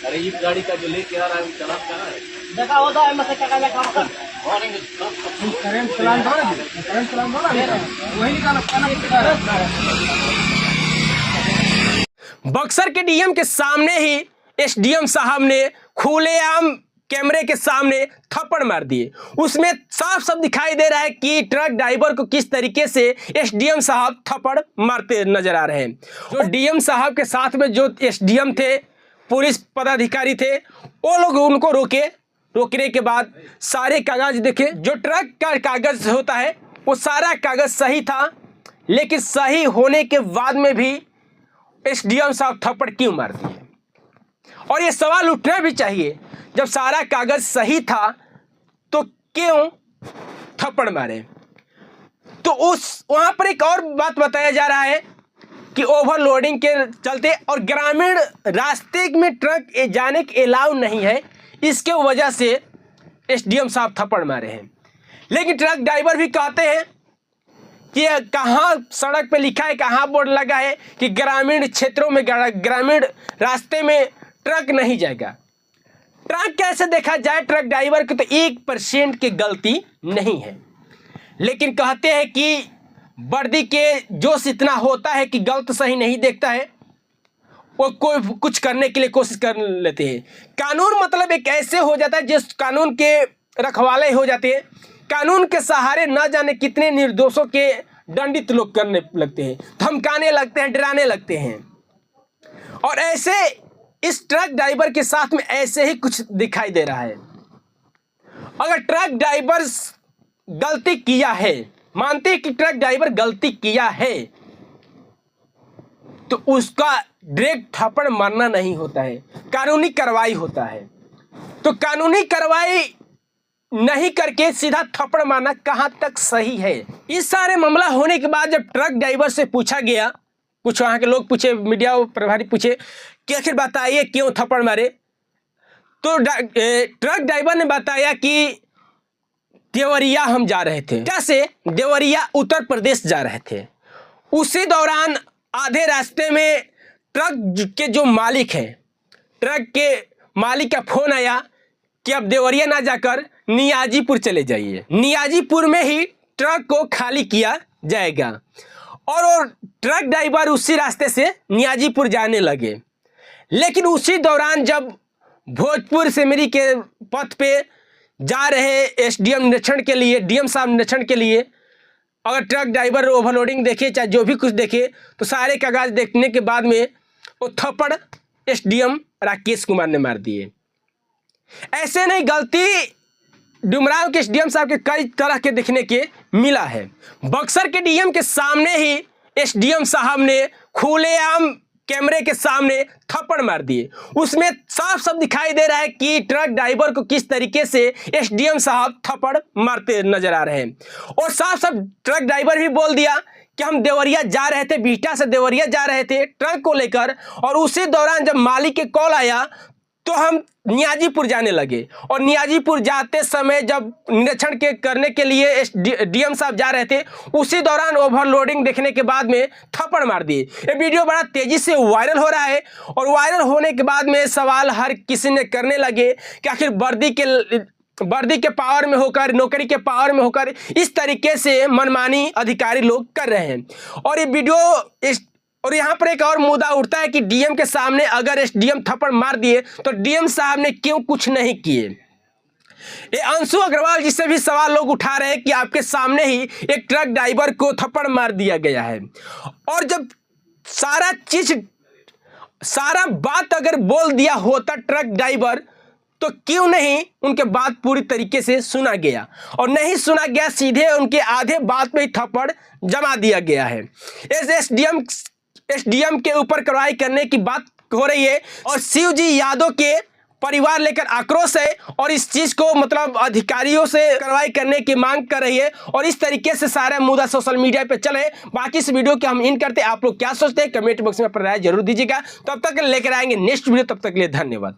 अरे इस गाड़ी का जो लेके आ रहा है वो चालान कहाँ है? देखा होता है मसे का लगा करंट चलान वही निकाला। बक्सर के डीएम के सामने ही एसडीएम साहब ने खुलेआम कैमरे के सामने थप्पड़ मार दिए। उसमें साफ साफ दिखाई दे रहा है कि ट्रक ड्राइवर को किस तरीके से एसडीएम साहब थप्पड़ मारते नजर आ रहे हैं। जो डीएम साहब के साथ में जो एसडीएम थे, पुलिस पदाधिकारी थे, वो लोग उनको रोकने के बाद सारे कागज देखे। जो ट्रक का कागज होता है वो सारा कागज सही था, लेकिन सही होने के बाद में भी एसडीएम साहब थप्पड़ क्यों मार दिए? और ये सवाल उठना भी चाहिए, जब सारा कागज सही था तो क्यों थप्पड़ मारे? तो वहां पर एक और बात बताया जा रहा है कि ओवरलोडिंग के चलते और ग्रामीण रास्ते में ट्रक जाने के अलाउ नहीं है, इसके वजह से एसडीएम साहब थप्पड़ मारे हैं। लेकिन ट्रक ड्राइवर भी कहते हैं कि कहाँ सड़क पे लिखा है, कहाँ बोर्ड लगा है कि ग्रामीण क्षेत्रों में, ग्रामीण रास्ते में ट्रक नहीं जाएगा। ट्रक कैसे देखा जाए, ट्रक ड्राइवर की तो 1% की गलती नहीं है, लेकिन कहते हैं कि वर्दी के जोश इतना होता है कि गलत सही नहीं देखता है, वो कोई कुछ करने के लिए कोशिश कर लेते हैं। कानून मतलब एक ऐसे हो जाता है जिस कानून के रखवाले हो जाते हैं। कानून के सहारे न जाने कितने निर्दोषों के दंडित लोग करने लगते हैं, धमकाने लगते हैं, डराने लगते हैं। और ऐसे इस ट्रक ड्राइवर के साथ में ऐसे ही कुछ दिखाई दे रहा है। अगर ट्रक ड्राइवर गलती किया है, मानते हैं कि ट्रक ड्राइवर गलती किया है, तो उसका डायरेक्ट थप्पड़ मारना नहीं होता है, कानूनी कार्रवाई होता है। तो कानूनी कार्रवाई नहीं करके सीधा थप्पड़ मारना कहां तक सही है? इस सारे मामला होने के बाद जब ट्रक ड्राइवर से पूछा गया, कुछ वहां के लोग पूछे, मीडिया प्रभारी पूछे कि आखिर बताइए क्यों थप्पड़ मारे, तो ट्रक ड्राइवर ने बताया कि देवरिया हम जा रहे थे। कैसे? देवरिया उत्तर प्रदेश जा रहे थे। उसी दौरान आधे रास्ते में ट्रक के जो मालिक हैं, ट्रक के मालिक का फोन आया कि अब देवरिया ना जाकर नियाजीपुर चले जाइए, नियाजीपुर में ही ट्रक को खाली किया जाएगा। और ट्रक ड्राइवर उसी रास्ते से नियाजीपुर जाने लगे। लेकिन उसी दौरान जब भोजपुर सिमरी के पथ पे जा रहे एसडीएम निरीक्षण के लिए, डीएम साहब निरीक्षण के लिए, अगर ट्रक ड्राइवर ओवरलोडिंग देखे चाहे जो भी कुछ देखे, तो सारे कागज देखने के बाद में वो थप्पड़ एसडीएम राकेश कुमार ने मार दिए। ऐसे नहीं, गलती डुमराव के एसडीएम साहब के कई तरह के देखने के मिला है। बक्सर के डीएम के सामने ही एसडीएम साहब ने खुलेआम कैमरे के सामने थप्पड़ मार दिए। उसमें साफ साफ दिखाई दे रहा है कि ट्रक ड्राइवर को किस तरीके से एसडीएम साहब थप्पड़ मारते नजर आ रहे हैं। और साफ साफ ट्रक ड्राइवर भी बोल दिया कि हम देवरिया जा रहे थे, बिहटा से देवरिया जा रहे थे ट्रक को लेकर, और उसी दौरान जब मालिक के कॉल आया तो हम नियाजीपुर जाने लगे। और नियाजीपुर जाते समय जब निरीक्षण के करने के लिए डीएम साहब जा रहे थे, उसी दौरान ओवरलोडिंग देखने के बाद में थप्पड़ मार दिए। ये वीडियो बड़ा तेजी से वायरल हो रहा है, और वायरल होने के बाद में सवाल हर किसी ने करने लगे कि आखिर वर्दी के पावर में होकर, नौकरी के पावर में होकर इस तरीके से मनमानी अधिकारी लोग कर रहे हैं। और ये वीडियो और यहाँ पर एक और मुद्दा उठता है कि डीएम के सामने अगर एसडीएम थप्पड़ मार दिए तो डीएम साहब ने क्यों कुछ नहीं किए? ये अंशु अग्रवाल जी से भी सवाल लोग उठा रहे हैं कि आपके सामने ही एक ट्रक ड्राइवर को थप्पड़ मार दिया गया है, और जब सारा बात अगर बोल दिया होता ट्रक ड्राइवर, तो क्यों नहीं उनके बात पूरी तरीके से सुना गया? और नहीं सुना गया, सीधे उनके आधे बात में ही थप्पड़ जमा दिया गया है। एसडीएम के ऊपर कार्रवाई करने की बात हो रही है, और शिवजी यादव के परिवार लेकर आक्रोश है, और इस चीज को मतलब अधिकारियों से कार्रवाई करने की मांग कर रही है। और इस तरीके से सारा मुद्दा सोशल मीडिया पे चले। बाकी इस वीडियो के हम इन करते, आप लोग क्या सोचते हैं कमेंट बॉक्स में अपना राय जरूर दीजिएगा। तब तक लेकर आएंगे नेक्स्ट वीडियो, तब तक के लिए धन्यवाद।